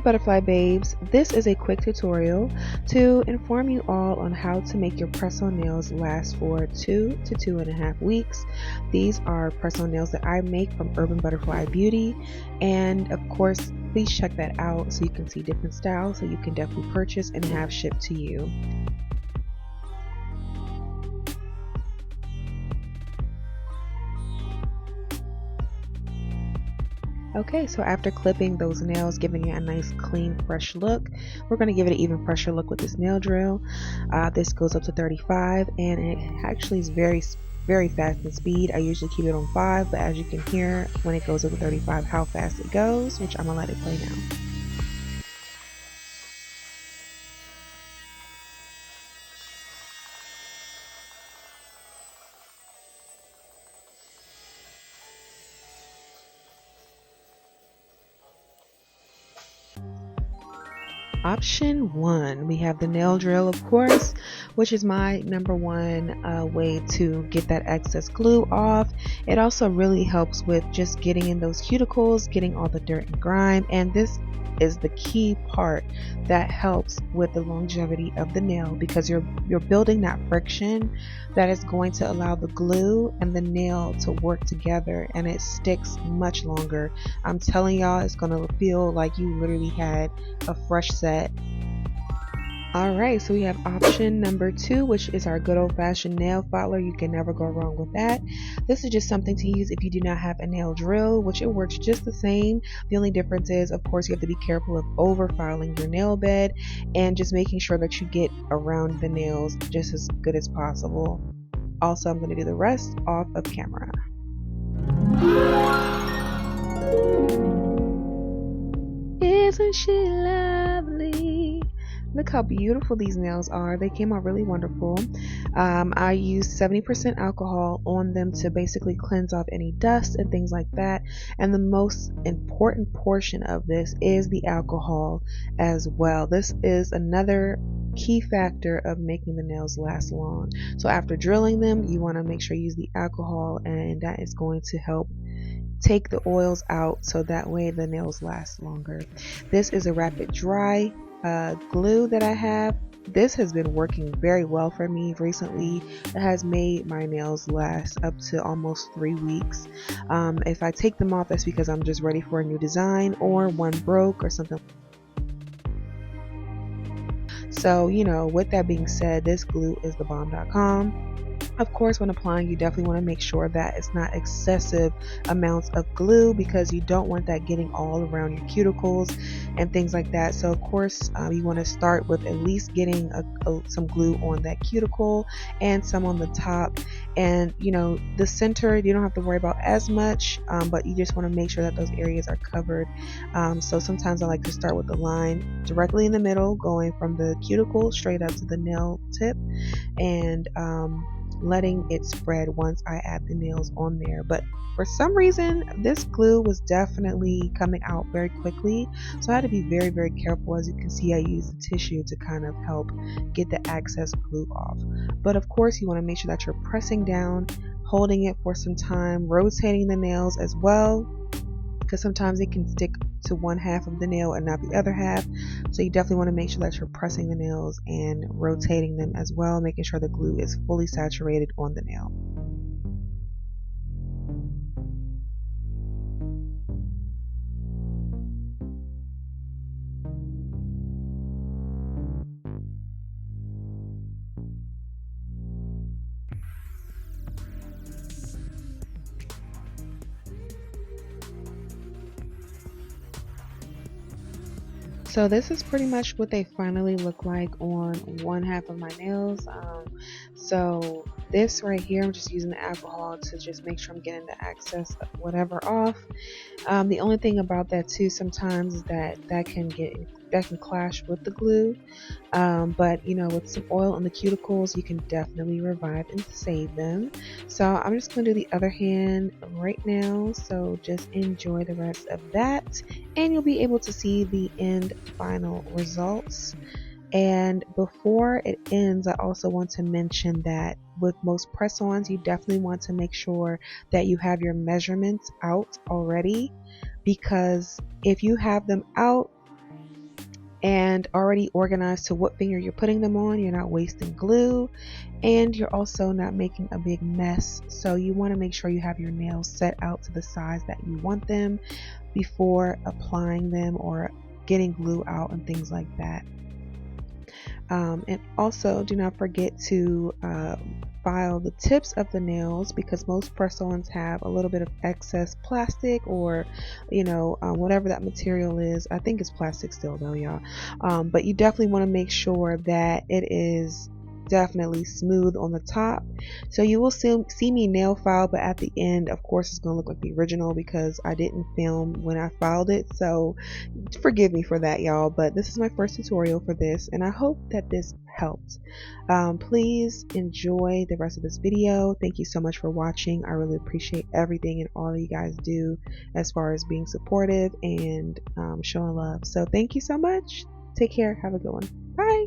Butterfly Babes, this is a quick tutorial to inform you all on how to make your press-on nails last for 2 to 2.5 weeks. These are press-on nails that I make from Urban Butterfly Beauty, and of course please check that out so you can see different styles so you can definitely purchase and have shipped to you. Okay, so after clipping those nails, giving it a nice clean fresh look, we're going to give it an even fresher look with this nail drill. This goes up to 35 and it actually is very fast in speed. I usually keep it on 5, but as you can hear when it goes up to 35 how fast it goes, which I'm going to let it play now. Option 1, we have the nail drill, of course, which is my #1 way to get that excess glue off. It also really helps with just getting in those cuticles, getting all the dirt and grime, and this is the key part that helps with the longevity of the nail, because you're building that friction that is going to allow the glue and the nail to work together, and it sticks much longer. I'm telling y'all, it's gonna feel like you literally had a fresh set. Alright, so we have option number 2, which is our good old-fashioned nail filer. You can never go wrong with that. This is just something to use if you do not have a nail drill, which it works just the same. The only difference is, of course, you have to be careful of over-filing your nail bed and just making sure that you get around the nails just as good as possible. Also, I'm going to do the rest off of camera. Isn't she lovely? Look how beautiful these nails are. They came out really wonderful. I used 70% alcohol on them to basically cleanse off any dust and things like that. And the most important portion of this is the alcohol as well. This is another key factor of making the nails last long. So after drilling them, you want to make sure you use the alcohol, and that is going to help take the oils out so that way the nails last longer. This is a rapid dry glue that I have. This has been working very well for me recently. It has made my nails last up to almost 3 weeks. If I take them off, that's because I'm just ready for a new design or one broke or something. So, you know, with that being said, this glue is thebomb.com. Of course, when applying, you definitely want to make sure that it's not excessive amounts of glue, because you don't want that getting all around your cuticles and things like that. So of course, you want to start with at least getting some glue on that cuticle and some on the top, and you know, the center you don't have to worry about as much, but you just want to make sure that those areas are covered. So sometimes I like to start with the line directly in the middle, going from the cuticle straight up to the nail tip, and letting it spread once I add the nails on there. But for some reason, this glue was definitely coming out very quickly, so I had to be very careful. As you can see, I used the tissue to kind of help get the excess glue off. But of course, you want to make sure that you're pressing down, holding it for some time, rotating the nails as well, because sometimes it can stick to one half of the nail and not the other half. So you definitely want to make sure that you're pressing the nails and rotating them as well, making sure the glue is fully saturated on the nail. So this is pretty much what they finally look like on one half of my nails. So this right here, I'm just using the alcohol to just make sure I'm getting the excess of whatever off. The only thing about that too sometimes is that can clash with the glue, but you know, with some oil on the cuticles, you can definitely revive and save them. So I'm just going to do the other hand right now, so just enjoy the rest of that and you'll be able to see the end final results. And before it ends, I also want to mention that with most press-ons, you definitely want to make sure that you have your measurements out already, because if you have them out and already organized to what finger you're putting them on. You're not wasting glue, and you're also not making a big mess. So you want to make sure you have your nails set out to the size that you want them before applying them or getting glue out and things like that. And also do not forget to file the tips of the nails, because most press-ons have a little bit of excess plastic, or whatever that material is. I think it's plastic still though, y'all. But you definitely want to make sure that it is definitely smooth on the top. So you will see me nail file, but at the end, of course, it's going to look like the original because I didn't film when I filed it. So forgive me for that, y'all, but this is my first tutorial for this, and I hope that this helped. Please enjoy the rest of this video. Thank you so much for watching. I really appreciate everything and all you guys do as far as being supportive and showing love. So thank you so much. Take care. Have a good one. Bye.